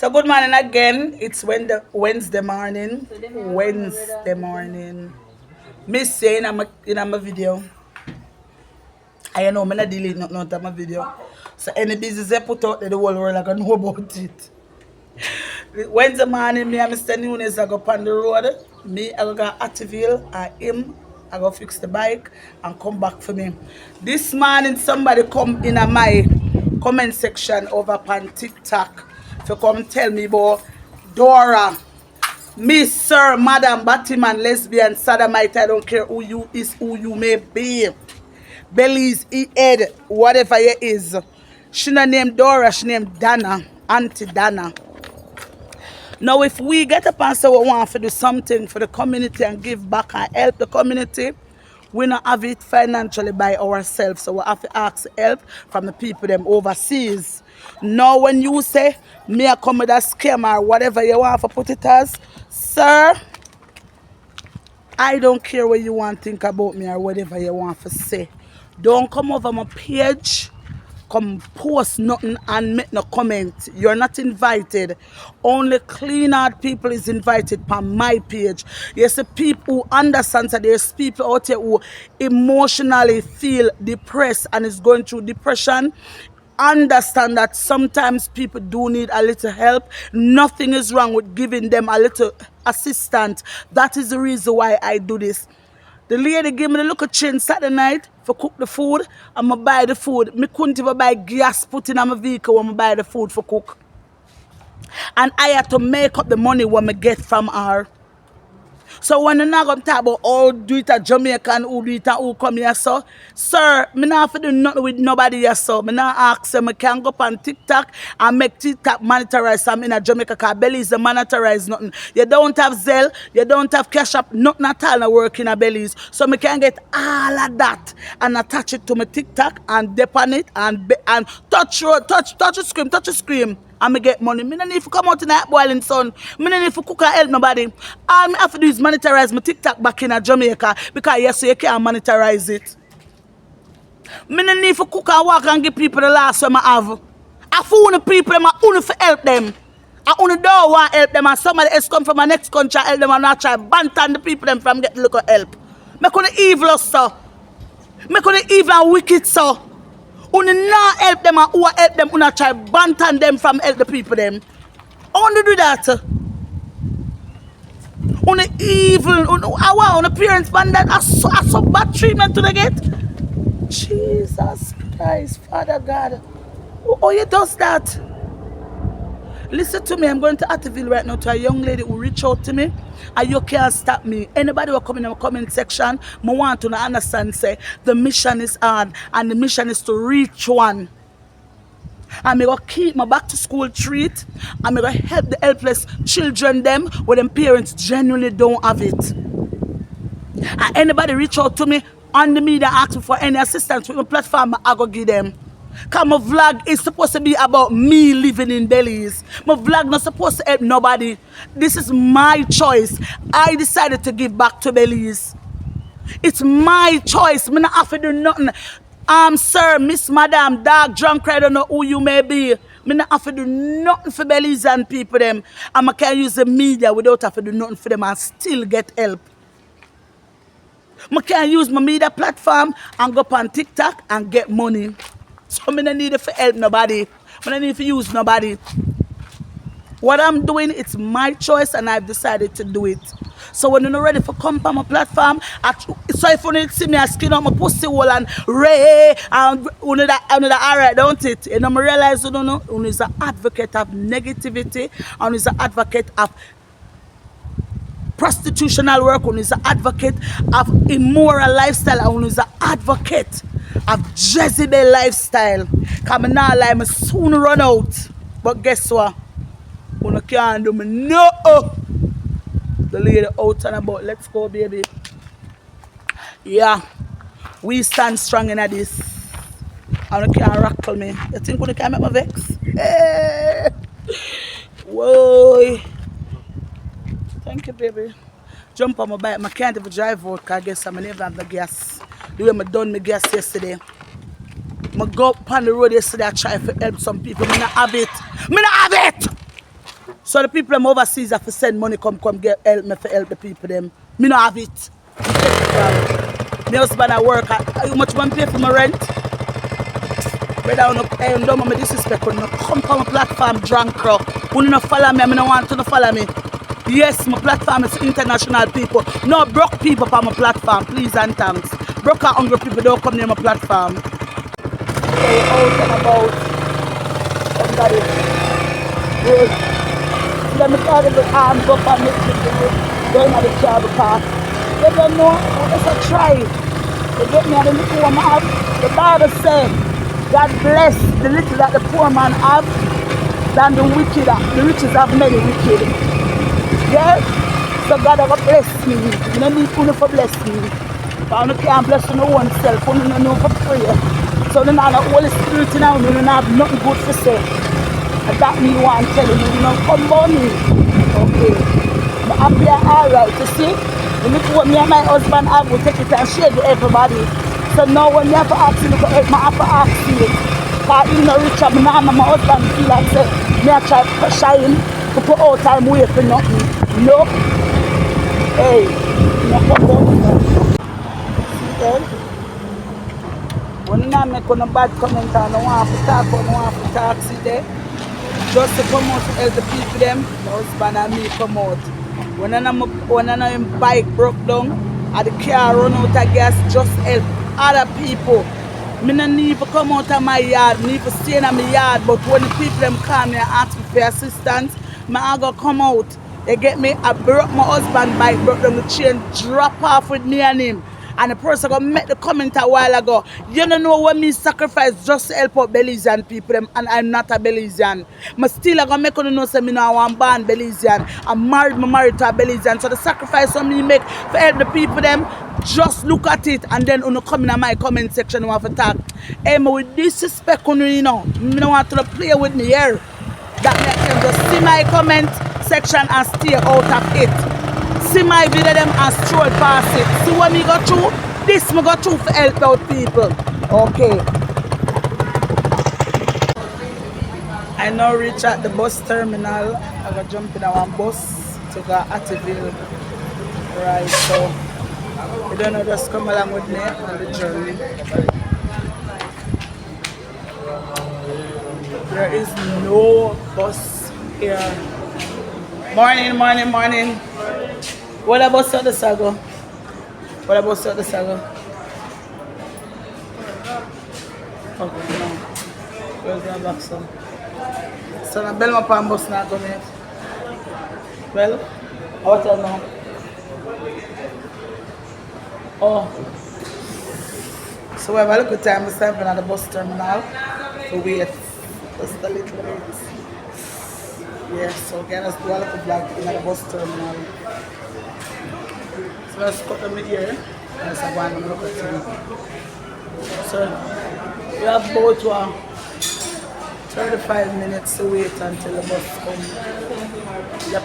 So good morning again. It's Wednesday morning. Wednesday morning. Miss saying I'm a video. I know I'm not delete nothing out of my video. So any business I put out there, the whole world I gonna know about it. Wednesday morning, me and Mr. Nunes I go on the road. Me I go Hattieville and him I go fix the bike and come back for me. This morning somebody come in my comment section over on TikTok to come tell me about Dora, Miss Sir, Madam, Batman, lesbian, sodomite, I don't care who you is, who you may be. Belize, Ed, whatever you is. She not named Dora, she named Dana, Auntie Dana. Now, if we get up and say we want to do something for the community and give back and help the community, we not have it financially by ourselves. So we have to ask help from the people them overseas. Now, when you say, me I come with a scam or whatever you want to put it as, sir, I don't care what you want to think about me or whatever you want to say. Don't come over my page, come post nothing and make no comment. You're not invited. Only clean-heart people is invited on my page. Yes, the people who understand that there's people out there who emotionally feel depressed and is going through depression. Understand that sometimes people do need a little help. Nothing is wrong with giving them a little assistance. That is the reason why I do this. The lady gave me the little change Saturday night for cook the food. I'm going to buy the food. Me couldn't even buy gas put in my vehicle when I buy the food for cook. And I had to make up the money when I get from her. So when you're not going to talk about oh, do it at Jamaican, who do it at who come here, so, sir, me not have to do nothing with nobody here, so. Me not ask them, I can go up on TikTok and make TikTok monetize some in a Jamaica, because Belize the monetize nothing. You don't have Zelle, you don't have Cash App, nothing at all work in a Belize. So me can get all of that and attach it to my TikTok and dip on it and touch the screen. And me get money. Me no need to come out in that boiling sun. Me no need to cook and help nobody. All me have to do is monetize my TikTok back in Jamaica because yes, so you can't monetize it. Me no need to cook and walk and give people the last one I have. I fool the people, I only for help them. I only don't want to help them and somebody else come from my next country and help them and not try to bantan the people them from getting little help. Me couldn't evil so. Me couldn't evil and wicked so. Only not help them and who help them, only try bantan them from help the people them. Only do that. Only evil, I want on parents man that are so bad treatment to the get. Jesus Christ, Father God. Oh, you does that? Listen to me, I'm going to Hattieville right now to a young lady who reached out to me and you can't stop me. Anybody who come in the comment section, I want to understand, say, the mission is on and the mission is to reach one. I'm going to keep my back to school treat. I'm going to help the helpless children them when them parents genuinely don't have it. And anybody reach out to me on the media asking for any assistance with my platform, I go give them. Because my vlog is supposed to be about me living in Belize. My vlog not supposed to help nobody. This is my choice. I decided to give back to Belize. It's my choice. I not have to do nothing. Sir, Miss, Madam, dog, drunk, I don't know who you may be. I not have to do nothing for Belizean people them. And I can use the media without have to do nothing for them and still get help. I can use my media platform and go up on TikTok and get money. So I don't need to help nobody. I don't need to use nobody. What I'm doing, it's my choice and I've decided to do it. So when you're not ready for come on my platform, so if you need to see me, I skin out my pussy hole and ray and alright, don't it? And I realize you don't know, you is an advocate of negativity and is an advocate of prostitutional work, one is an advocate of immoral lifestyle, and one is an advocate of Jezebel lifestyle. Because I now like me soon run out. But guess what? One can't do me no. The lady out and about. Let's go, baby. Yeah. We stand strong in this. And you can't rackle me. You think you can make me vex? Hey. Whoa. Thank you, baby. Jump on my bike. I can't even drive out because I guess I'm never have the gas. The way I done my gas yesterday. I go up on the road yesterday, I try to help some people. I not have it. I not have it! So the people them overseas have to send money come get help me for help the people them. Me no have it. My husband at work. How much man pay for my rent? Brother, don't want me disrespect. No come on my platform drunk crowd. Who no follow me? I no want to no follow me. Yes, my platform is international people. No broke people on my platform, please and thanks. Broke and hungry people don't come near my platform. Say out and about somebody. Good. Let me call the arms up and make people going at the travel park. They don't know, that's a try. They get me at the little one I have. The Bible says, God bless the little that the poor man have than the wicked. The riches have many wicked. Yes? So God will bless me. You don't need to for bless me. But you can't bless no oneself. You don't know for prayer. So you don't have the Holy Spirit now. You don't have nothing good to say. And that me want to tell you. You know, come on me. Okay. But I'm here alright, you see? You look what me and my husband have, we take it and share with everybody. So now when you have to ask me to help, I have to ask you. Because I'm not rich and my husband feel like say, me I try to pressure him to put all time away for nothing. No. Hey, no come on. See there? When I make a bad comment and I want to talk, see there? Just to come out to help the people them, the husband and me come out. When I'm bike broke down and the car run out of gas, just help other people. Me no need to come out of my yard, me need to stay in my yard, but when the people them come and ask me for assistance, I go come out. They get me, I broke my husband bike, broke down the chain, drop off with me and him. And the person gonna make the comment a while ago. You don't know what me sacrifice just to help out Belizean people them, and I'm not a Belizean. But still I gonna make you know say me now I'm born Belizean. I'm married to a Belizean. So the sacrifice for me make for help the people them, just look at it and then you come in my comment section and have a talk. Hey, me with disrespect you know. Me don't want to play with me here. That makes them just see my comment section and stay out of it. See my video them and stroll past it. See what me go through? This me go through for help out people. Okay. I now reach at the bus terminal. I got jump in our bus to go Hattieville. Right, so you don't know, just come along with me on the journey. There is no bus here. Morning. What about the sago? What about the sago? Okay, no. Where's the back son? So the bell my bus not going yet. Well, what now? Oh. So we have a little time to stand at the bus terminal to wait just a little bit. Yes, so can us do a little vlog in the bus terminal. So let's cut them here and let's go and look at them. So we have about 35 minutes to wait until the bus comes. Yep.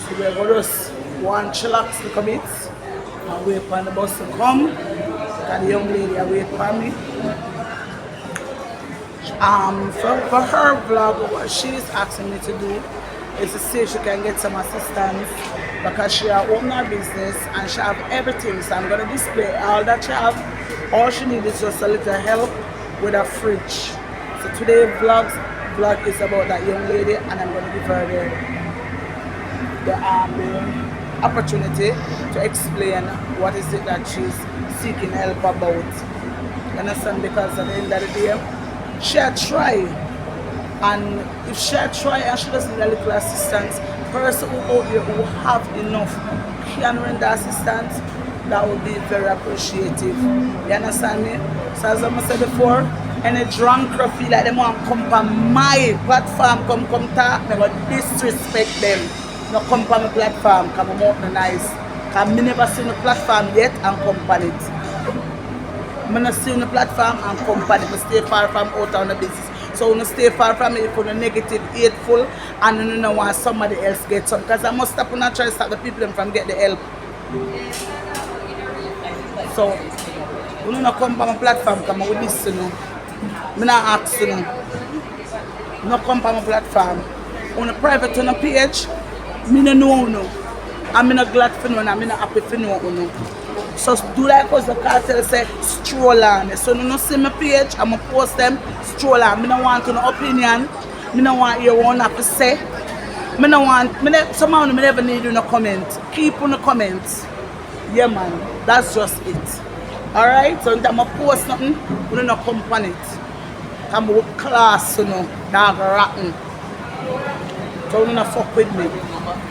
So we're going to just one chillax look a bit and wait for the bus to come. And the young lady wait for me. For her vlog, what she's asking me to do is to see if she can get some assistance because she has opened her business and she has everything. So I'm going to display all that she has. All she needs is just a little help with a fridge. So today's vlog is about that young lady and I'm going to give her the opportunity to explain what is it that she's seeking help about. You understand? Because at the end of the day, she try, and if she try and she doesn't need a little assistance, person who out there who have enough can render assistance, that would be very appreciative. You understand me? So as I said before, any drunk feel like they want to come on my platform, come talk, I will disrespect them. No come on my platform, come on nice. Because I never seen a platform yet and come on it. I'm not see on the platform and company. I stay far from out on the business. So when I stay far from it for the negative, hateful, and you don't want somebody else get some. Because I must stop and try to stop the people from get the help. So when you come on my platform, come with this, you know. I'm not asking you. No come on my platform. on a private on a page, me no know no. I'm not glad for no and I'm not happy for no. So do like us the cartel say stroll on. So no see my page, I'ma post them, stroll on. Me no want no opinion, me no want your one have to say. Me no want somehow me never need you no comment. Keep on the comments. Yeah man, that's just it. Alright, so I'm post nothing, we don't come on it. I'm with class, you know, dog rotten. So you don't fuck with me.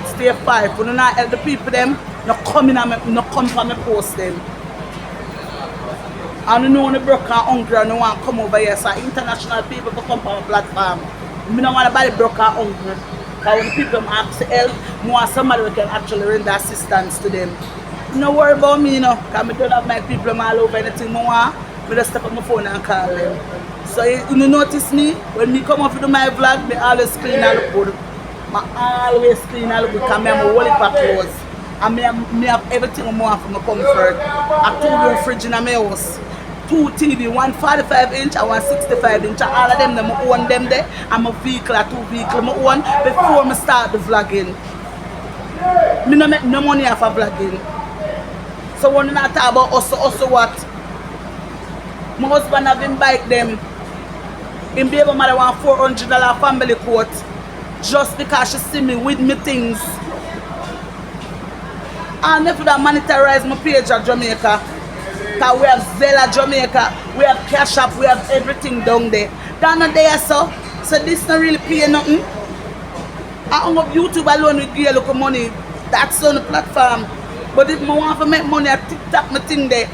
Stay 5. You don't help the people them, no come in and no come for me post them. And you know when the broke and hungry and no want to come over here, so international people to come on my platform. I don't want anybody broke and hungry. Because when the people ask for help, I want somebody who can actually render assistance to them. No worry about me, you know, because I don't have my people all over anything I want. I just step on my phone and call them. So you notice me, when me come up to do my vlog, I always clean and look good. I always clean and look good because I have a whole heap of clothes. And I have everything I want for my comfort. I have 2 door fridge in my house, 2 TV, one 45-inch and one 65-inch. All of them, I own them there. And my vehicle, 2 vehicles I own before I start the vlogging. I don't make no money off of vlogging. So when I talk about also what? My husband have him bike them. Him baby mother want $400 family coat just because she see me with me things. And if that monetize my page at Jamaica, because we have Zelle at Jamaica, we have Cash App, we have everything down there. Down there so this not really pay nothing. I on YouTube alone we give a little money. That's on the platform. But if I want to make money at TikTok, my thing there.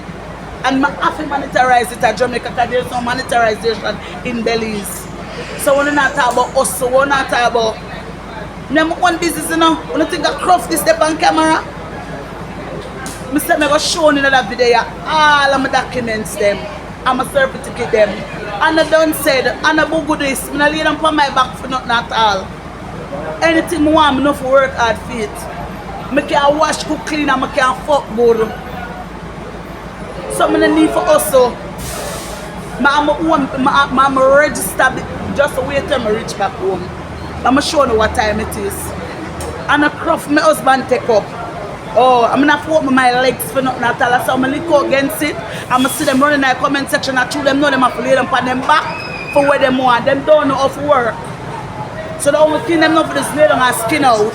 And I have to monetize it at Jamaica because there's no monetization in Belize. So when I talk about us, so when I talk about my own business, you know, when I think I craft this step on camera, I said I go show in another video all of my documents them and my certificate them. And I done said, and I do this, I lay them on my back for nothing at all. Anything I want, I know for work hard for it. I can wash, cook, clean, and I can fuck good. So I need for also, I'm register just to wait till I reach back home. I'm showing you what time it is. And I craft my husband take up. Oh, I'm not for my legs for nothing at all. So I'm going to go against it. I'm going to see them running in the comment section. I them know them have to lay them on them back for where they want. Them don't know how to work. So the only thing them know for this lay down and skin out.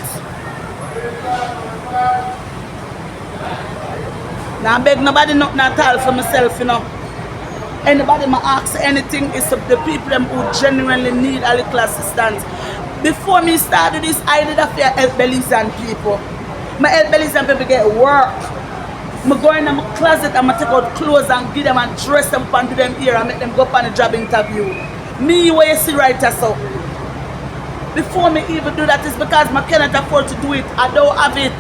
Now I beg nobody nothing at all for myself, you know. Anybody may ask anything, it's the people them who genuinely need a little assistance. Before me started this, I did have to help Belizean people. I help Belizean people get work. I go in my closet and I take out clothes and give them and dress them up and do them here and make them go up on a job interview. Me, where you see right so. Before me even do that, it's because I cannot afford to do it. I don't have it.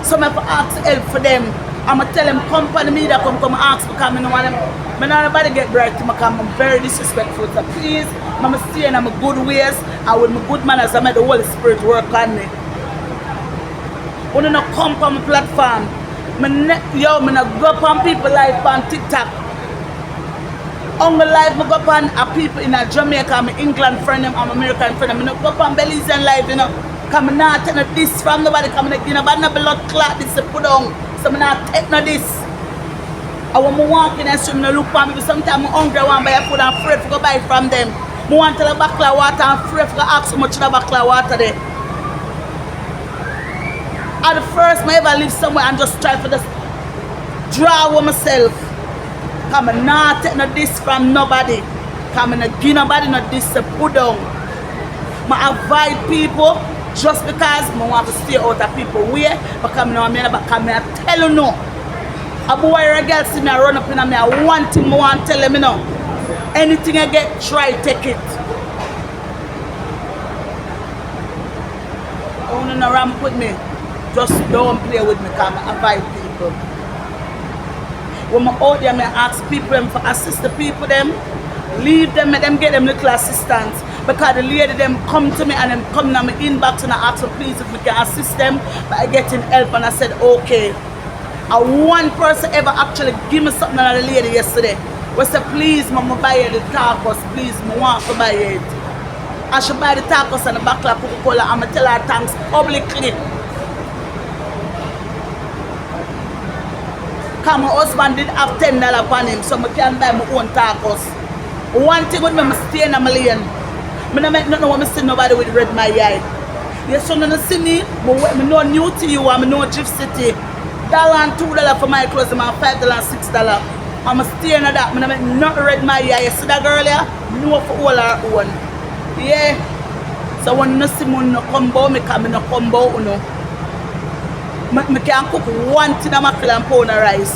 So I have to ask help for them. I'm going to tell them, company me that come ask because I don't want them. I don't nobody get bright to me because I'm very disrespectful. So please, I'm stay in my good ways and with my good manners, I make the Holy Spirit work on me. When you come on my platform, I go up on people live on TikTok. On my live, I go up on people in Jamaica, I'm England friend, I'm American friend. I go up on Belize and live, you know. Come not take this from nobody, come you know, but no blood clot, this to put on. So I'm not take no this. I want to walk in and swim and look for me. Sometimes I'm hungry, I want to buy food and afraid to go buy from them. I want to tell a bucket of water and afraid to ask how much the bucket of water there. At the first, I ever live somewhere and just try to just draw with myself. Come and not take no this from nobody. Come and give nobody no this to put down. I avoid people just because I want to stay out of people way. Because I tell you no. A boy or a girl see me I run up in me, I want him, I want to tell him, you know. Anything I get, try take it. I want to ramp with me. Just don't play with me because I avoid people. When I out there, I ask people to assist the people them. Leave them, make them get them little assistance. Because the lady them come to me and them come to my inbox and I ask them please if we can assist them by getting help, and I said okay. And one person ever actually give me something on the lady yesterday. We said please mama buy the carcass, please I want to buy it. And she buy the tacos and the bottle of Coca-Cola and I tell her thanks publicly. Because my husband did have $10 on him, so I can buy my own tacos. One thing with me, I stay in a million. I don't make nothing when I see nobody with red my eye. Yes, so you see me, I know new to you, I know Gift City. $1 and $2 for my clothes, and $5 and $6. I'm staying at that, I don't make nothing red my eye. You see that girl here? No for all her own. Yeah. So when you see me no combo, I come no combo, you know. I can cook one thing of mackerel and pound of rice.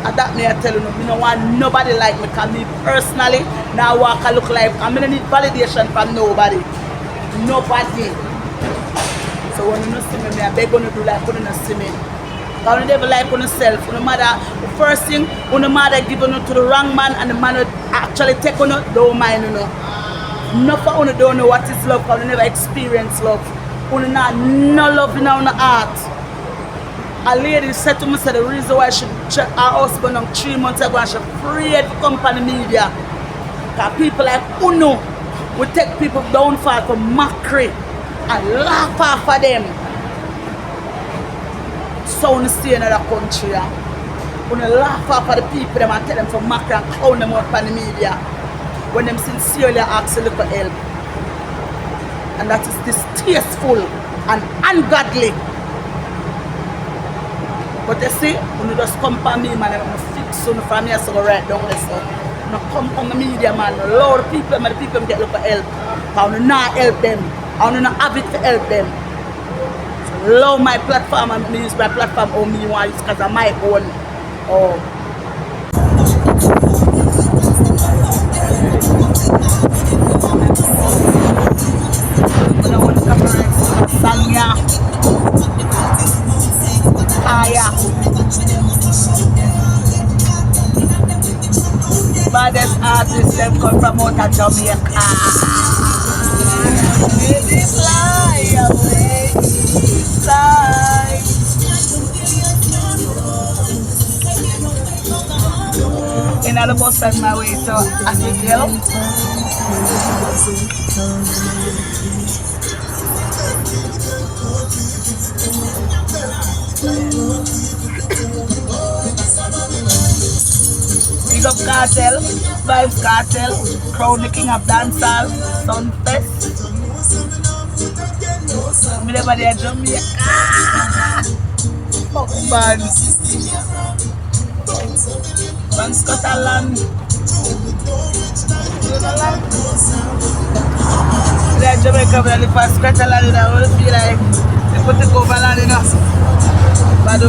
And that me I tell you, I don't want nobody like me, because me personally, now walk and look like, I don't need validation from nobody. Nobody. So when you see me, I beg you to do like you don't see me. Because you never like yourself. No matter, the first thing, no matter give you to the wrong man and the man will actually take you, don't mind you know. Enough of you don't know what is love, because you never experience love. You not no love in our heart. A lady said to me, said the reason why her husband on 3 months ago and she afraid to come on the media. Because people like Uno will take people downfall for mockery and laugh off of them. So you stay in another country. You laugh off of the people them and tell them for mockery and clown them out on the media. When them sincerely ask a little help. And that is distasteful and ungodly. But you see, when you just come for me, man, I'm going to fix you from here, so go right down there, so. You come on the media, man, allow the people, man, the people get a little help. I will not help them. I will not have it to help them. So allow my platform and me use my platform how me want it, because of my own. Oh. Sanya Aya baddest artist them come from out of Jamaica. Baby fly away fly. In the bus on my way to Hattieville. Big up Cartel, Vibes Cartel, Crown the King of Dancehall, Sunfest. Me never there Jamaica. Fuck man. From Scotland. There Jamaica, but I live for Scotland, and I always feel like they put the cover land in us. Bad.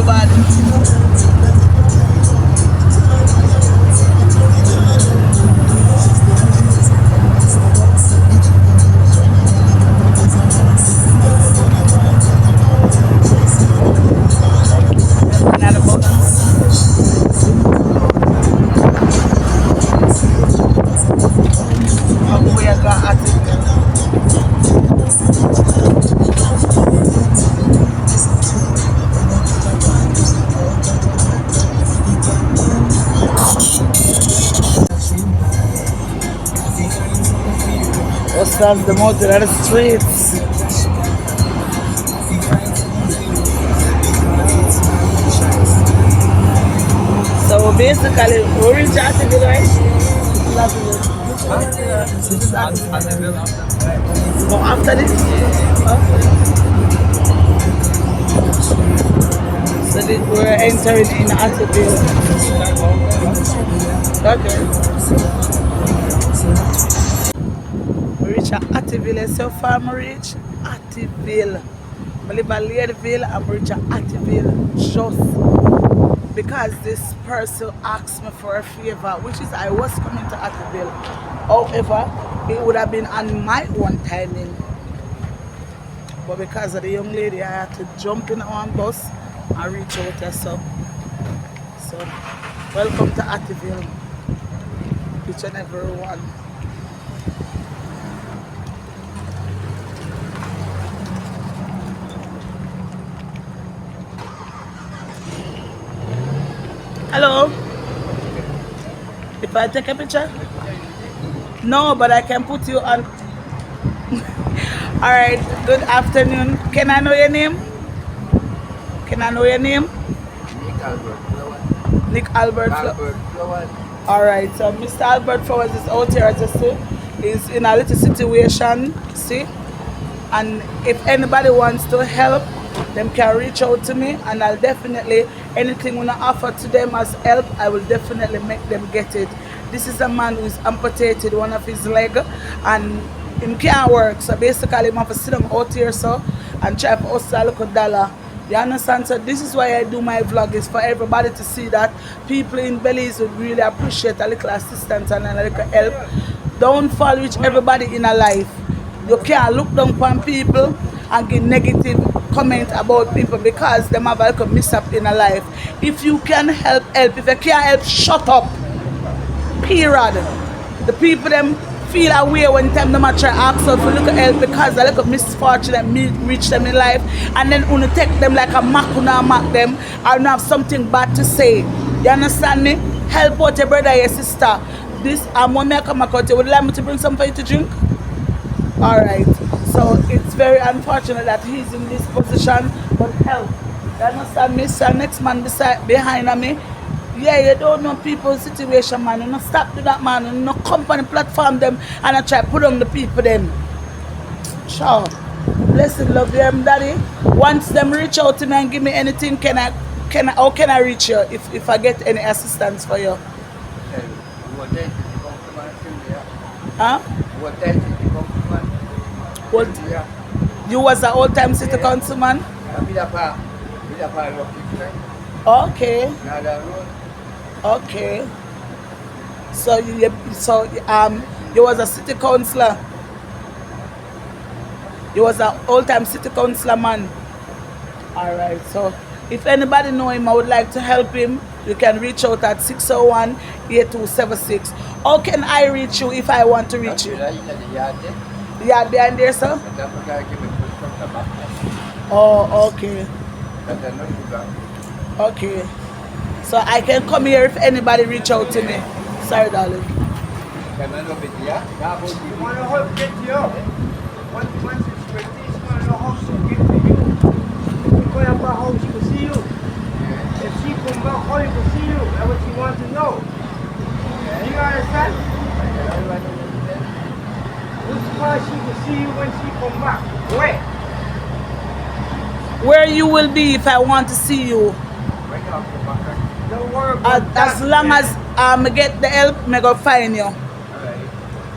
That's the motor of the streets. So basically, we reach Hattieville, right? No, after this? So we're entering in Hattieville. Okay. Reach Hattieville, so far I reach Hattieville. I live in Leadville, I'm reach Hattieville just because this person asked me for a favor, which is I was coming to Hattieville. However, it would have been on my own timing. But because of the young lady, I had to jump in on bus and reach out here. So welcome to Hattieville, each and every one. Hello. If I take a picture, No, but I can put you on. All right. Good afternoon. Can I know your name? Can I know your name? Nick Albert Flower. Nick Albert. Albert Flower. All right. So Mr. Albert Flowers is out here, as I say. He's in a little situation. See. And if anybody wants to help, them can reach out to me, and I'll definitely, anything when I offer to them as help, I will definitely make them get it. This is a man who is amputated one of his leg, and him can't work, so basically him have to sit him out here so and try for us a little dollar. You understand? So this is why I do my vlog, is for everybody to see that people in Belize would really appreciate a little assistance and a little help. Don't fall with everybody in a life. You can't look down upon people and give negative comment about people because them have a little mishap in a life. If you can help, help. If you can't help, shut up. Period. The people them feel away when time them try ask for look help because a little misfortune that reach them in life, and then when you take them like a mac, mock them or not have something bad to say. You understand me? Help out your brother, your sister. This when I come out, you would like me to bring something to drink? Alright, so it's very unfortunate that he's in this position, but help. You understand me? So next man behind me, yeah, you don't know people's situation, man. You don't stop to that, man. You don't company platform them and I try to put on the people them. Sure. Blessed love them, daddy. Once them reach out to me and give me anything, how can I reach you if I get any assistance for you? Huh? What? You was an old-time city councilman? Okay. Okay. So you was a city councillor. You was an old-time city councillor man. Alright, so if anybody know him, I would like to help him. You can reach out at 601-8276. How can I reach you if I want to reach you? Yeah, behind there, sir? Oh, okay. Okay. So I can come here if anybody reach out to me. Sorry, darling. You want to help get you up. Once it's ready, she's going to know how to get to you. If you go up her house, she will see you. If she come back home, she will see you. That's what she wants to know. You understand? Which part she will see you when she come back? Where? Where you will be if I want to see you? Don't worry about as long as I get the help, I go find you.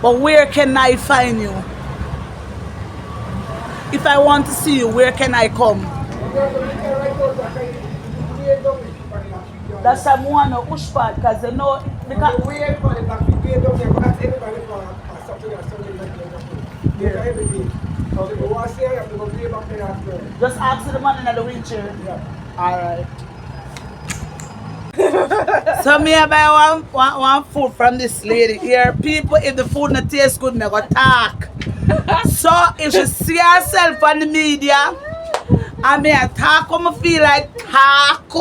But where can I find you? If I want to see you, where can I come? That's a one of Ushpad, because you know, because just ask the man in the wheelchair. Yeah. Alright. So me I buy one food from this lady here. People, if the food not tastes good, me go talk. So if she see herself on the media and me talk how I feel like talk,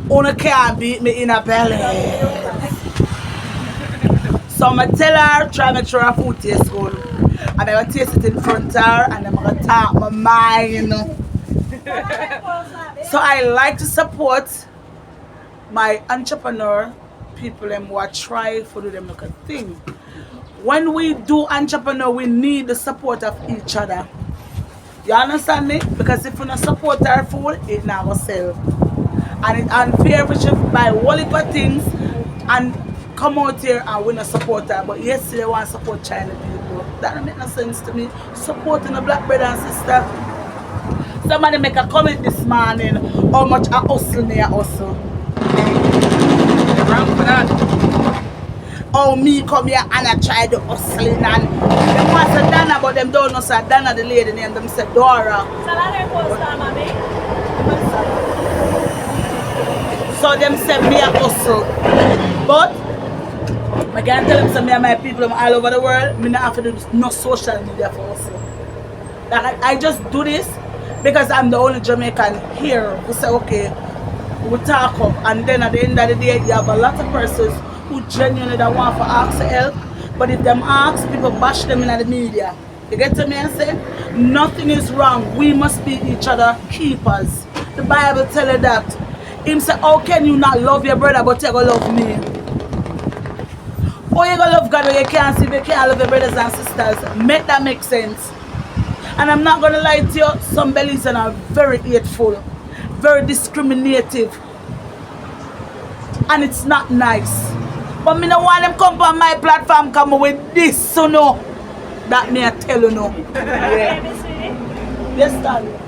una can't beat me in a belly. So I tell her, try to make sure her food tastes good. And I will taste it in front of her and I'm going to talk my mind. So I like to support my entrepreneur people who are trying to do them like a thing. When we do entrepreneur, we need the support of each other. You understand me? Because if we don't support our food, it never sell. And it's unfair if we should buy whole heap of things and come out here and we not support her. But yesterday they want to support China people. That don't make no sense to me. Supporting a black brother and sister. Somebody make a comment this morning how much I hustle me a hustle. Wrong for that. Oh, me come here and I try the hustling and them want to say Dana, but them don't know say Dana the lady name, them say Dora. So them say me a hustle. But I can tell them say me and my people all over the world, me not have to do no social media for hustle. Like I just do this because I'm the only Jamaican here who say okay, we talk up, and then at the end of the day you have a lot of persons who genuinely don't want to ask for help. But if them ask, people bash them in the media. You get to me and say? Nothing is wrong. We must be each other keepers. The Bible tell you that. Him say, how can you not love your brother but you go love me? How you gonna love God when you can't see, if you can't love your brothers and sisters? Make that make sense. And I'm not gonna lie to you, some Belizeans are very hateful, very discriminative. And it's not nice. But me no want them come on my platform come with this, so no. That me I tell you no. Yeah. Yes, darling.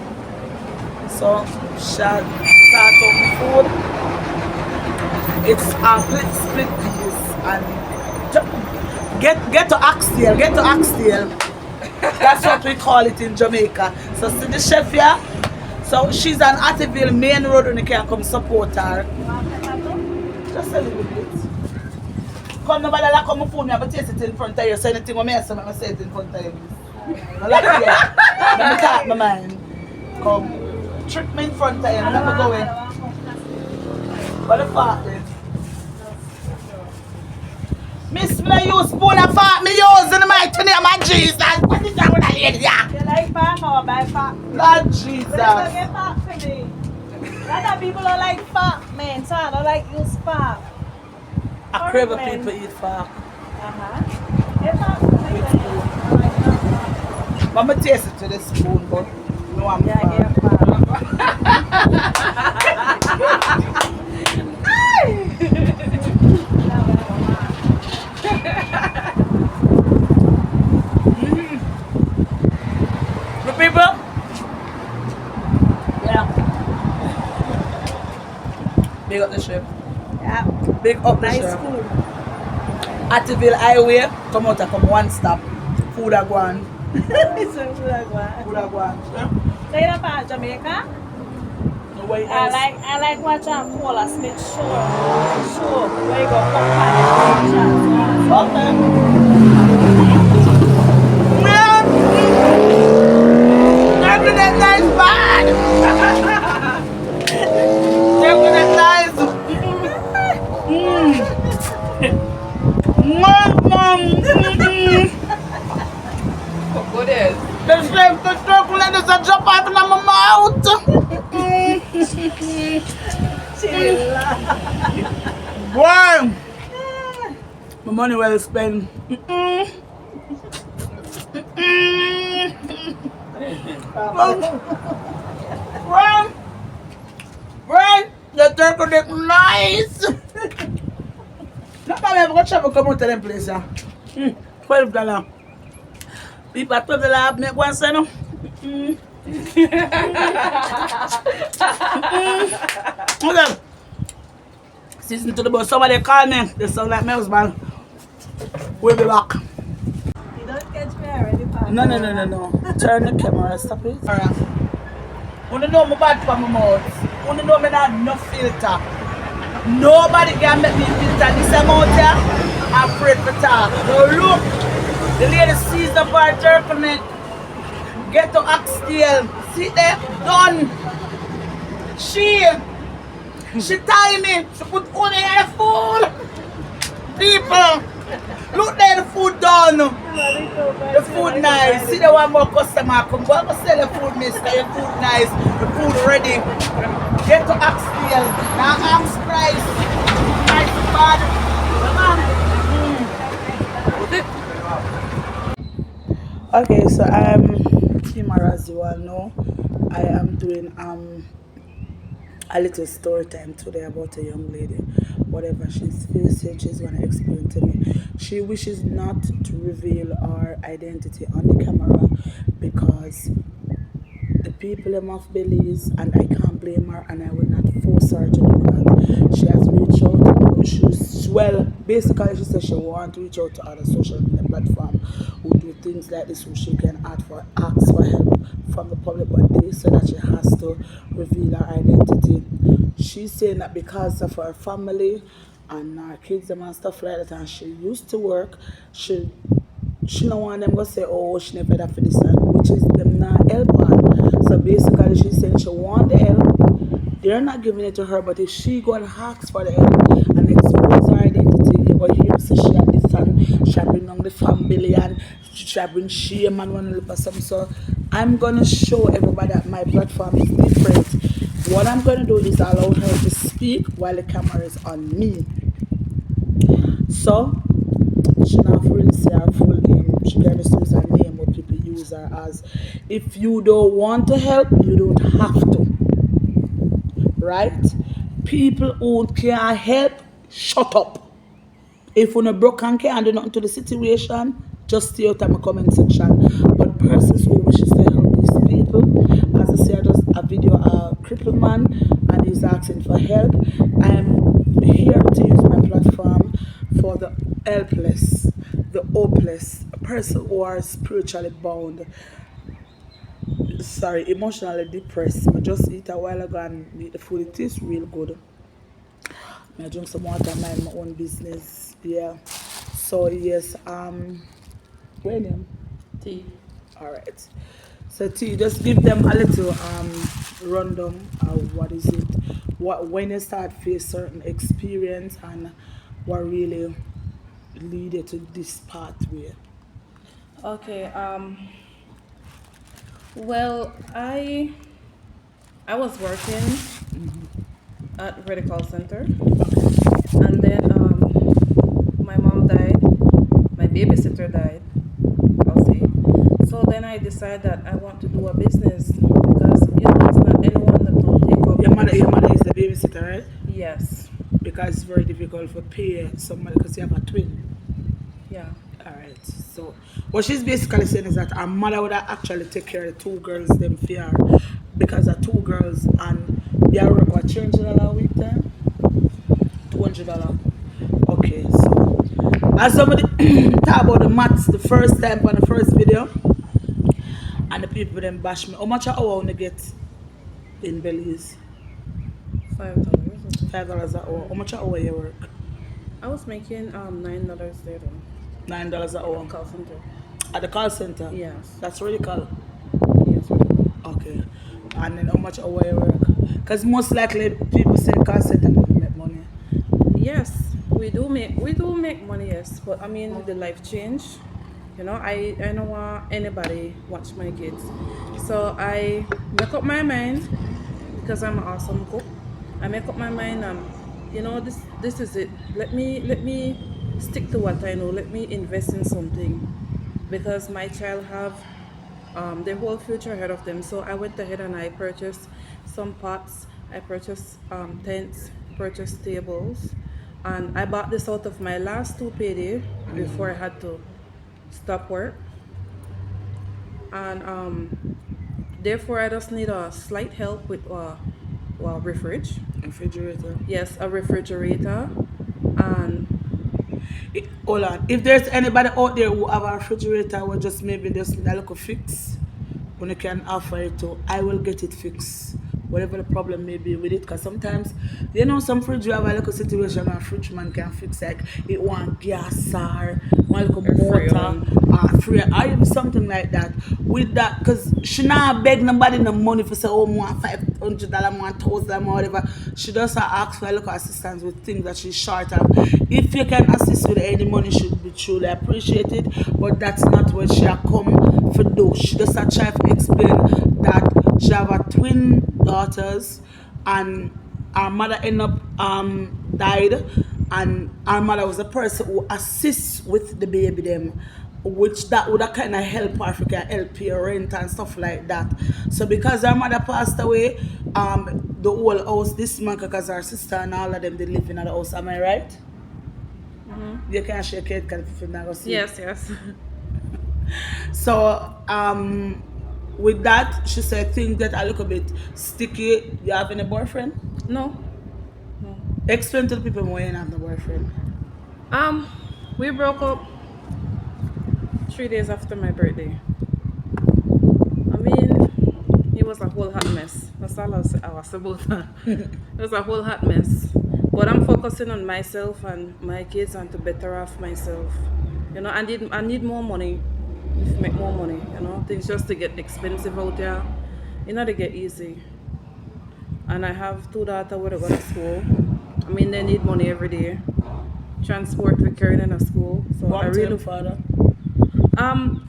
So, shall start up food. It's split peas and get to Hattieville, get to Hattieville. That's what we call it in Jamaica. So see the chef here. So she's on Hattieville main road when you can come support her. Just a little bit. Come nobody like come food me, I taste it in front of you. So anything when I say it in front of you. I like it. Let me talk my mind. Come. Trick me in front of you. I'm never going. What the fuck is? Miss me use spoon and fork me use in the mighty name of Jesus. What is wrong with that lady? Yeah. You like fork or buy fork? Lord Jesus. But you don't get fork for me. A lot of people don't like fork, man. So I don't like use fork. I crave a people eat fork. Get fork for me. Mama taste it to the spoon, but no I'm Yeah, fork. get fork. The people? Yeah. Big up the chef. Yeah. Big up the Nice chef. food. Hattieville Highway, come out and come one stop. Food a go on. It's a food like that. Food a go on. So you know about Jamaica? No way else. I like watching Paula Smith show. Where you go come on Okay. That nice bad. That nice. Mom. What is? The chocolate is a drop out of my mouth. Wow. My money well spent. Right, the turkey look nice. Not that I ever got travel come out to them place, yeah. $12. People at $12 make one cent. Okay. Listen to the bus. Somebody call me. They sound like my husband. We'll be back. You don't catch me already, Papa. No. Turn the camera. Stop it. Alright. You know me bad for my mouth. You know me not no filter. Nobody can make me filter this amount here. I'm afraid to talk. Now look. The lady sees up her turkey neck. Get to Hattieville. See there? Done. She tie me. She put on her food. People. Look there, the food done. The food nice. See the one more customer come. Go and sell the food, mister. Your food nice. The food ready. Get to Hattieville. Now ask price. Price bad. Okay, so I'm Kimara, as you all know. I am doing a little story time today about a young lady. Whatever she's facing, she's gonna explain to me. She wishes not to reveal her identity on the camera because the people of Belize, and I can't blame her, and I will not force her to do that. She has reached out. Basically, she says she wants to reach out to other social media platforms who do things like this, who she can ask for help from the public, but they say that she has to reveal her identity. She's saying that because of her family and her kids and stuff like that, and she used to work, she don't want them to say, oh, she never had for this, which is them not help her. So basically, she's saying she want the help. They're not giving it to her, but if she go and ask for the help and expose her identity, you're so she had this and she bring down the family and she bring shame and one little some. So I'm gonna show everybody that my platform is different. What I'm gonna do is allow her to speak while the camera is on me. So she not really say her full name. She can just use her name what people use her as. If you don't want to help, you don't have to. Right? People who can't help, shut up. If you're not broke and can't do nothing to the situation, just stay out of my comment section. But persons who wishes to help these people, as I said, just a video a crippled man and he's asking for help. I'm here to use my platform for the helpless, the hopeless, a person who are spiritually bound, sorry, emotionally depressed. I just eat a while ago and eat the food. It tastes real good. I drink some water, mind my own business. Yeah. So yes, where name? Tea. Alright. So T, just give them a little rundown of what is it, what when you start face certain experience and what really lead you to this pathway. Okay. Well, I was working at medical center, and then my mom died. My babysitter died. I'll say. So then I decided that I want to do a business because it's not anyone that will take up. Your mother is the babysitter, right? Yes. Because it's very difficult for pay somebody because you have a twin. Yeah. Alright, so what she's basically saying is that her mother would actually take care of the two girls them fear because the two girls and they are work what $300 a week then? $200. Okay, so as somebody talk about the maths the first time on the first video and the people then bash me. How much an hour when they get in Belize? $5. $5 an hour. How much an hour you work? I was making $9 there though. $9 an hour. Call center. At the call center? Yes. That's radical. Yes. Okay. And then how much hour you work? Because most likely people say call center make money. Yes, we do make money, yes. But I mean the life change. I don't want anybody watch my kids. So I make up my mind because I'm an awesome cook. I make up my mind and this is it. Let me stick to what I know. Let me invest in something because my child have their whole future ahead of them. So I went ahead and I purchased some pots. I purchased tents, purchased tables, and I bought this out of my last 2 payday before I had to stop work. And therefore I just need a slight help with Refrigerator. yes, a refrigerator. And Hold on. If there's anybody out there who have a refrigerator or just maybe just need a little fix, when you can offer it to, I will get it fixed. Whatever the problem may be with it, because sometimes some fridge you have a little situation where a fridge man can fix, like it want gas or one little motor or free or even something like that. With that, because she not beg nobody no money for say, oh, I want $500, $1,000 or whatever. She just ask for a little assistance with things that she's short of. If you can assist with any money, should be truly appreciated, but that's not what she a come for do. She just a try to explain that she have a twin daughters and our mother end up died, and our mother was the person who assists with the baby them, which that would have kind of help her if you can help pay rent and stuff like that. So because her mother passed away, the whole house this month, because her sister and all of them they live in the house. Am I right? You can shake it because if you never see. yes. So with that, she said things that are a little bit sticky. You have any boyfriend? No. Explain to the people why you don't have no boyfriend. We broke up 3 days after my birthday. I mean, it was a whole hot mess. That's all I was about that. It was a whole hot mess. But I'm focusing on myself and my kids and to better off myself. I need more money. To make more money, things just to get expensive out there. They get easy. And I have 2 daughters who go to school. I mean, they need money every day transport we carrying in a school. So Go I and tell really him, father.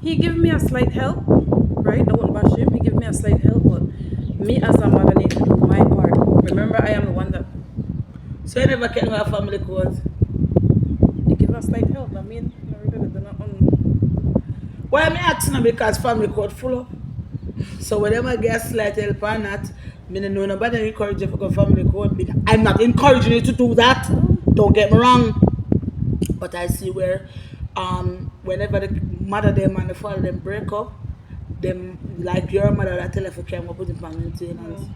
he gave me a slight help, right? I won't bash him. He gave me a slight help, but me as a mother need to do my part. Remember, I am the one that So you never can have family court. he give a slight help. I mean, I really do not Why am I asking them? Because family court full up. So whenever I get slight help or not, I don't know nobody encourage you to go family court. I'm not encouraging you to do that. Don't get me wrong. But I see where whenever the mother them and the father them break up, them like your mother that tell if you can put in maintenance.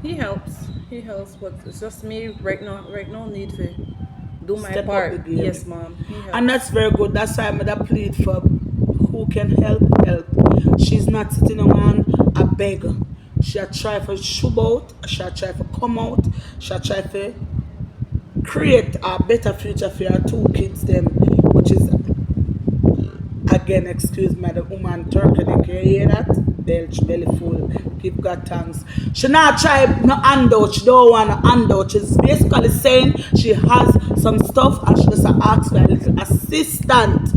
He helps. He helps, but it's just me right now. Right now, need to do my Step up part. the game. Yes, mom. He helps. And that's very good. That's why I'm gonna plead for who can help. She's not sitting around a beggar. She'll try for shove out, she'll try for come out, she'll try for create a better future for her two kids them, which is again, excuse me, the woman turkey, you hear that? Belly full. Give God thanks. She not try no handout. She don't want a handout. She's basically saying she has some stuff and she just asks for a little assistant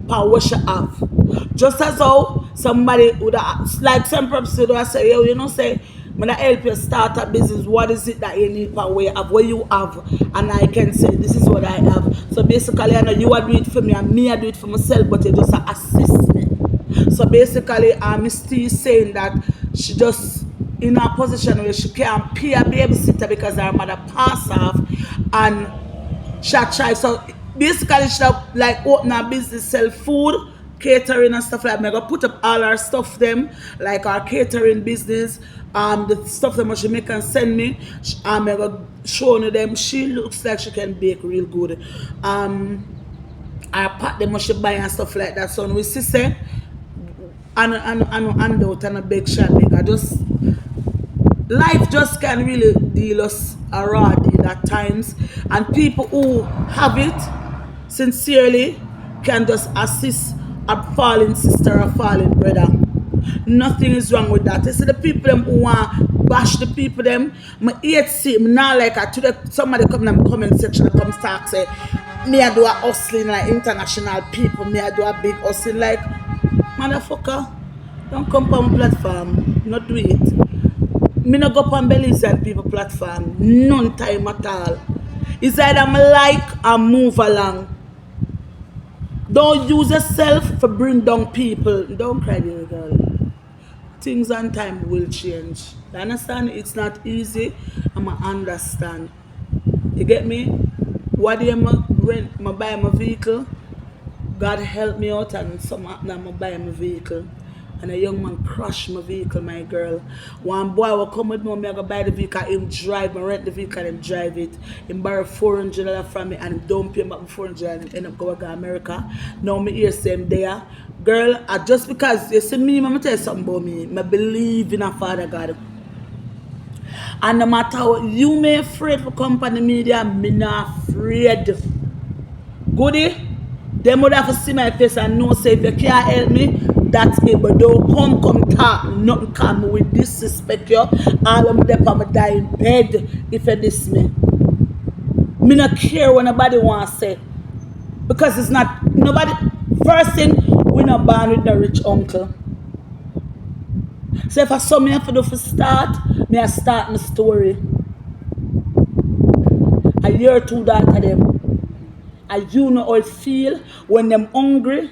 for what she have. Just as how somebody would have, like some perhaps would have say, yo, you know, say, I'm gonna help you start a business. What is it that you need per way of what you have? And I can say this is what I have. So basically I know you are do it for me and me I do it for myself, but you just assist me. So basically I'm still saying that she just in a position where she can't pay a babysitter because her mother passed off and she try. So basically she like open a business, sell food, catering and stuff like that. I'm gonna put up all our stuff them, like our catering business, the stuff that she make and send me. I'm gonna show you them. She looks like she can bake real good. I pack them what she buy and stuff like that. So we see say and out and a big shot make. I just life just can really deal us a rod in at times, and people who have it sincerely can just assist a fallen sister or fallen brother. Nothing is wrong with that. You see the people them who want bash the people them, I hate see me now like I today somebody come in the comment section and come start say me I do a hustling like international people, me I do a big hustling like motherfucker. Don't come on platform, not do it. Me no go on Belize and people platform, none time at all. It's either I like or move along. Don't use yourself for bring down people. Don't cry, dear girl. Things and time will change. You understand? It's not easy. I'ma understand. You get me? What do you rent? I buy my vehicle. God help me out and some happen I buy my vehicle. And a young man crashed my vehicle, my girl. One boy will come with me, I go buy the vehicle, him drive, I rent the vehicle and him drive it. Him borrow $400 from me and him don't pay back $400 and end up going to America. Now me hear same there. Girl, just because you see me, I'm tell you something about me. I believe in a Father God. And no matter what you may afraid for company media, me not afraid. Goody? Them would have to see my face and know say if you can't help me, that's it. But don't come talk, nothing come with disrespect you. All of them I'm die in bed if you diss me. Me not care what nobody want to say. Because it's not nobody first thing we not born with no rich uncle. So if I saw me have to do for start, me I start my story. A year or two that of them. And you know how it feel when them hungry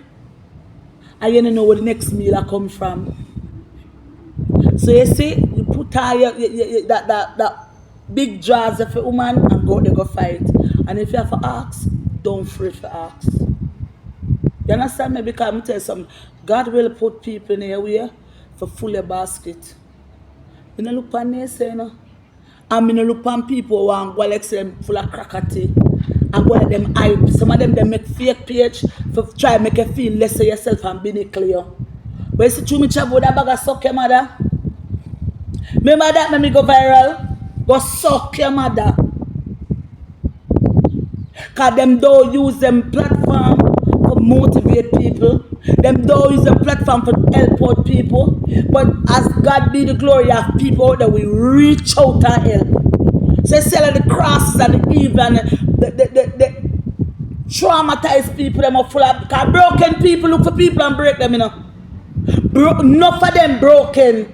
and you don't know where the next meal I come from. So you see, you put all that big jaws of a woman and go there go fight. And if you have to ask, don't afraid to ask. You understand me? Because I'm tell you something, God will put people in your way for full your basket. You don't look on this, you know. And I don't look on people who want go like them full of crackety. And go let them hype. Some of them they make fake page for try make you feel less of yourself and be clear. But you see through me travel with that bag of suck your mother. Remember that when me go viral? Go suck your mother. Cause them don't use them platform for motivate people. Them don't use them platform for help out people. But as God be the glory of people that we reach out and help. So sell the crosses and the evil and the traumatized people, them are full of, because broken people look for people and break them, you know. Enough of them broken.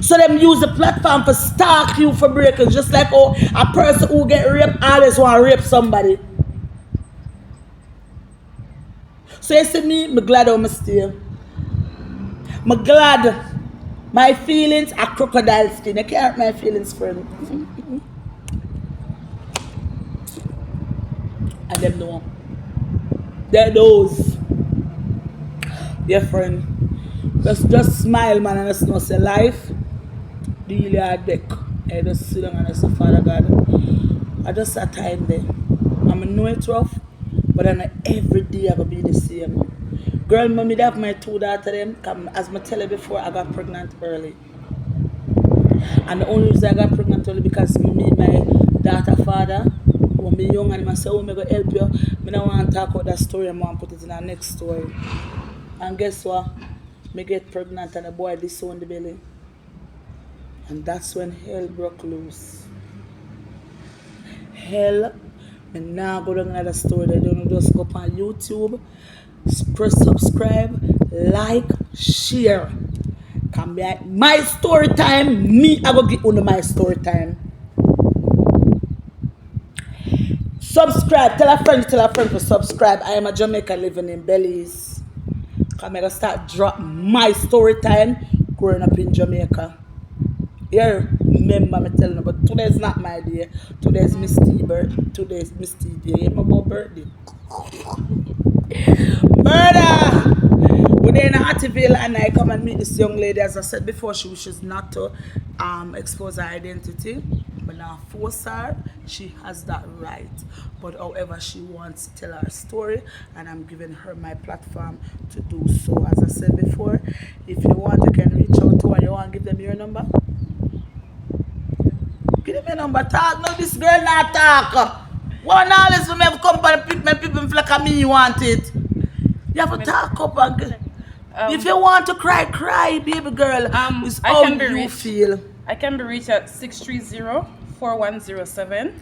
So them use the platform for stalk you for breaking. Just like a person who get raped always want to rape somebody. So you see me glad I'm still. I'm glad my feelings are crocodile skin. I can't hurt my feelings, friend. And them know. They're those. Yeah, friend. Just smile, man, and just know say life really hard deck. I just sit down and I say, Father God, I just a time there. I know it's rough, but then every day I will be the same. Girl, mommy, they have my 2 daughters. Them, as I tell you before, I got pregnant early. And the only reason I got pregnant early because me, my daughter father, when me young and I say, oh, I'm going to help you. I don't want to talk about that story, I want to put it in our next story. And guess what? Me get pregnant and the boy disowned the belly. And that's when hell broke loose. Hell, me now go down another story. They don't just go up on YouTube, press subscribe, like, share. Come back. My story time, me I go get on my story time. Subscribe, tell a friend to subscribe. I am a Jamaican living in Belize. I'm gonna start drop my story time growing up in Jamaica. Yeah, remember me telling you, but today's not my day. Today's Misty birthday. Today's Misty day. Yeah, my birthday. Murder! We're in Hattieville and I come and meet this young lady. As I said before, she wishes not to expose her identity. But now force her, she has that right. But however, she wants to tell her story and I'm giving her my platform to do so. As I said before, if you want, you can reach out to her. You want to give them your number? Give them your number. Talk. No, this girl not talk. One always when me have company, people feel like me want it. You have to talk up and if you want to cry, cry, baby girl. It's how you feel. I can be reached at 630-4107.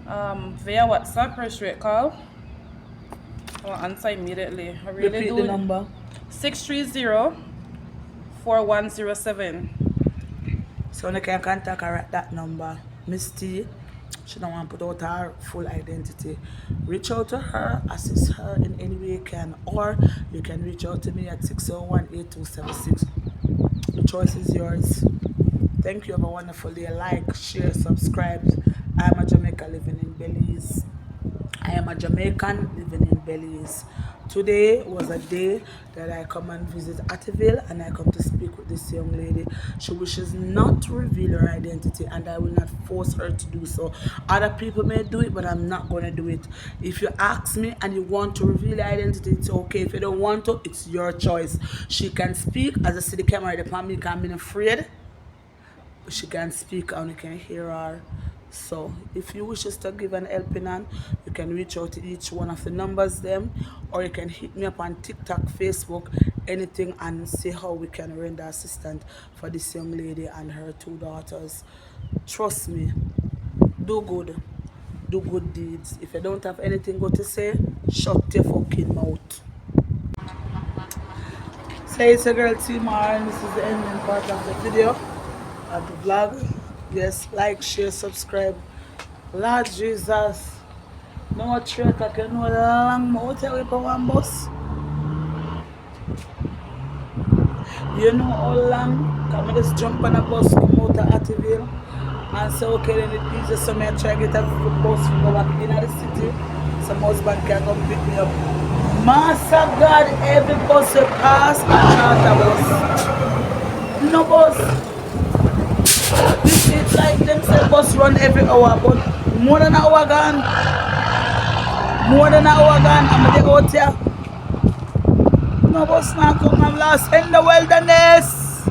Via WhatsApp or straight call. I'll answer immediately. I really Repeat do. the number. 630-4107. So you can contact her at that number. Miss T, she don't want to put out her full identity. Reach out to her, assist her in any way you can, or you can reach out to me at 601-8276. The choice is yours. Thank you. Have a wonderful day. Like, share, subscribe. I am a Jamaican living in Belize. I am a Jamaican living in Belize. Today was a day that I come and visit Hattieville and I come to speak with this young lady. She wishes not to reveal her identity and I will not force her to do so. Other people may do it, but I'm not going to do it. If you ask me and you want to reveal your identity, it's okay. If you don't want to, it's your choice. She can speak. As I see the camera upon me, I'm afraid. She can speak and you can hear her. So if you wish us to give an helping hand, you can reach out to each one of the numbers them, or you can hit me up on TikTok, Facebook, anything, and see how we can render assistance for this young lady and her 2 daughters. Trust me, do good deeds. If you don't have anything good to say, shut your fucking mouth. So it's a girl T-Mar, and this is the ending part of the video of the vlog. Yes, like, share, subscribe. Lord Jesus. No trick, I can know the long motor with one bus. You know how long? Come and just jump on a bus, come out to Hattieville. And say, okay, then it easy, so I try to get a bus to go back in the city. Some husband can come pick me up. Master God, every bus you pass, a charter bus. No bus. It's like them say bus run every hour, but more than an hour gone. More than an hour gone, I'm out here. No bus now come, I'm lost in the wilderness.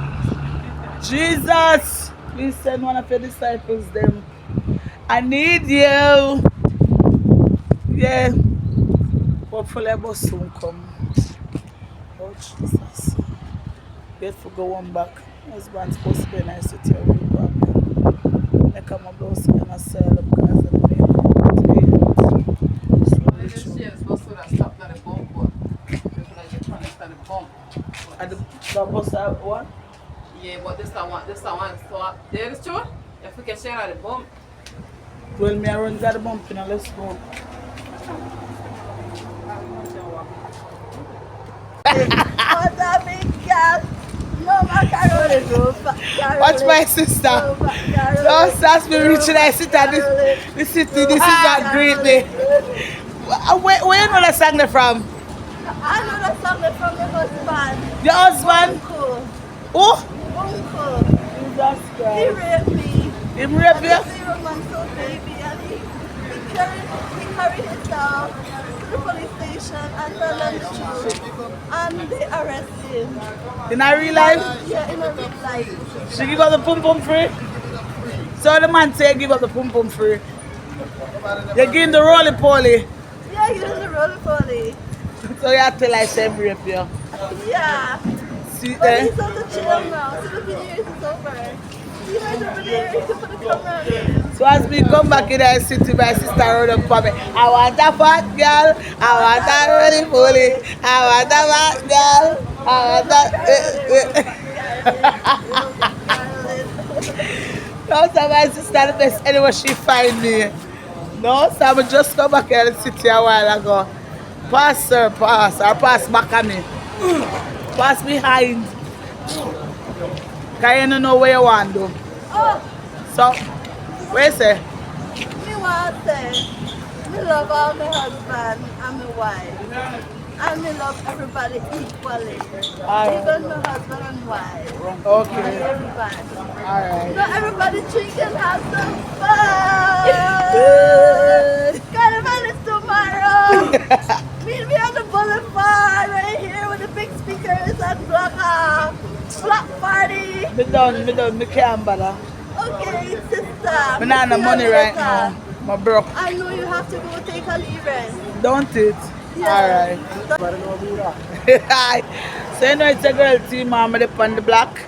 Jesus, please send one of your disciples them. I need you. Yeah. Hopefully a bus soon come. Oh Jesus. Get to go one back. Husband's supposed to be nice to tell you back. I come up those and I sell them because of the makeup. And the bus out one? Yeah, but this one. So there is true. If we can share at the bump. Well, me around got the bump, you know, let's go. What a big girl. No macaroni. Watch my sister. Don't ask me reaching I sit at this city. This is not great day. Where you know that song they from? I know that song from the husband. Your husband? Uncle. Who? Uncle. Jesus He Christ. raped me. Him rape As you? a 0-month-old baby, and he carried it down to the police station and told them the truth. And they arrested him. In a real life? Yeah, in a real life. She give up the pum pum free? So the man say give up the pum pum free. You give him the roly poly. Yeah, he was a roller poly. So you have to like say him rape you. Yeah. See, But he's on the jail now. 17 years is over. He went over there to put the camera on him. So as me come back in the city, my sister run up for me. I want a fat girl. I want a roly poly. I want a fat girl. I want a... No, so my sister the best anywhere she find me. No, so I just come back in the city a while ago. Pass her, pass. Or pass back at me. Pass behind. Because you don't know where you want to. Oh, So, where you say? me want to say, me love all my husband and my wife. And me love everybody equally. Even my husband and wife. And Okay. everybody. Alright. So everybody drink and have some fun. Carnival is tomorrow. Meet me on the boulevard right here with the big speakers and block party. Me done, me can't bother. Okay, sister. Me not have no money right now. My broke. I know you have to go take a leave rest. Don't it? Yeah. Alright. So you know it's a girl team, I'm on the block.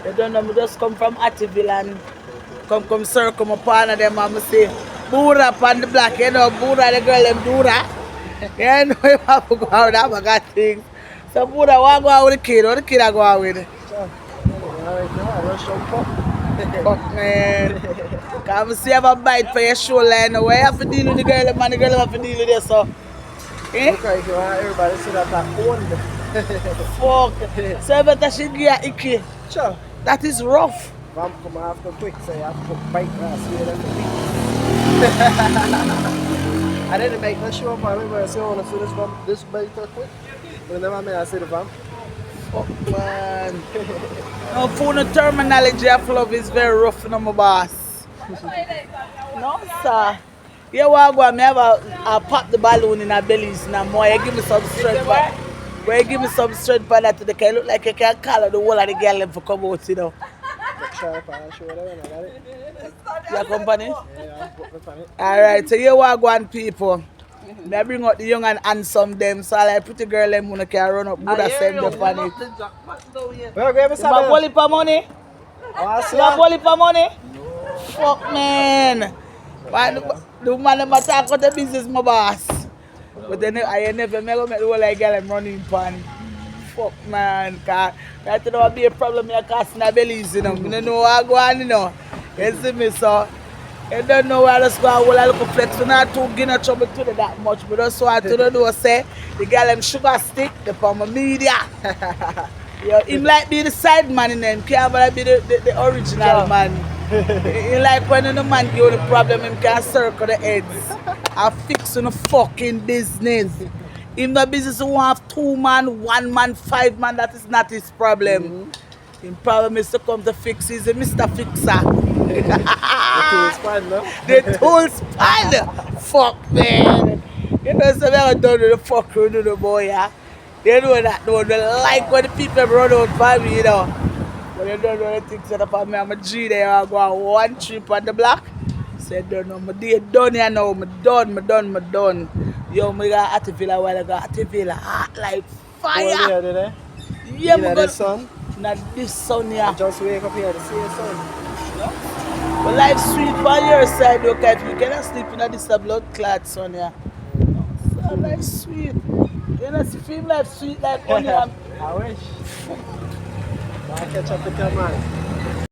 You don't know, me just come from Hattieville and come circle my partner them and I say, Boora on the block, you know, Boora the girl them Boora. You know you have to go out and I got things. So Boora, want go out with the kid, or the kid I go out with? Fuck man. Come see have a bite for your shoulder, where you have to deal with the girl and the girl have to deal with you, so. Eh? Okay, so everybody see that back on. Fuck. So better she give a icky. Sure. That is rough. Vamp come after quick, so you have to put bite grass here and the I didn't make no show for me, but I say I want to see this bite quick. But never made I see the vamp. Fuck man. No phone terminology of love is very rough, no my boss. No sir. You want to go and me have a pop the balloon in a Belize now more. You give me some strength for where you give me some strength for that today. Can look like you can call the whole of the girl them for come out, you know. Sure, I'll show whatever, I got it. Your company? Yeah, I'm putting it. Alright, so you want to go and people. I bring out the young and handsome them, so I like pretty girl them who can run up, Buddha send them on it. Well, grab a You have bully for money? Oh, I see You have bully for money? Fuck man. Why the man them attack out the business my boss. But then I never make the whole like girl I'm running pan. Fuck man, cause right now will be a problem here cause in a Belize, you know. I don't know what go on, you know. You see me so you don't know where I just go and hold a little flex. We not too get no trouble to that much. But that's what I don't know say the girl them sugar stick, the palm of media. Yeah, him like be the side man in them, can't be the original man. He like when the man give you the problem, him can circle the heads and fix on the fucking business. Him the business who have 2 man, 1 man, 5 man, that is not his problem. His problem is to come to fix, he's a Mr. Fixer. the tool's fine, no? The tools fine. Fuck man. You know so I don't do the fuck you do the boy, yeah. You know that though, they like when the people run out for me, you know. But you don't know the things that up on me, I'm a G there, I go on 1 trip on the block. Say, don't know, my day done here now, me done. Yo, me got Hattieville a while ago, Hattieville hot like fire. Did Yeah, me the got sun? Not this sun here. I just wake up here to see the sun. But life sweet on your side, okay? If you cannot sleep in this blood clot sun here. So life sweet. You know, feel life sweet like honey. I wish. I catch up with your man.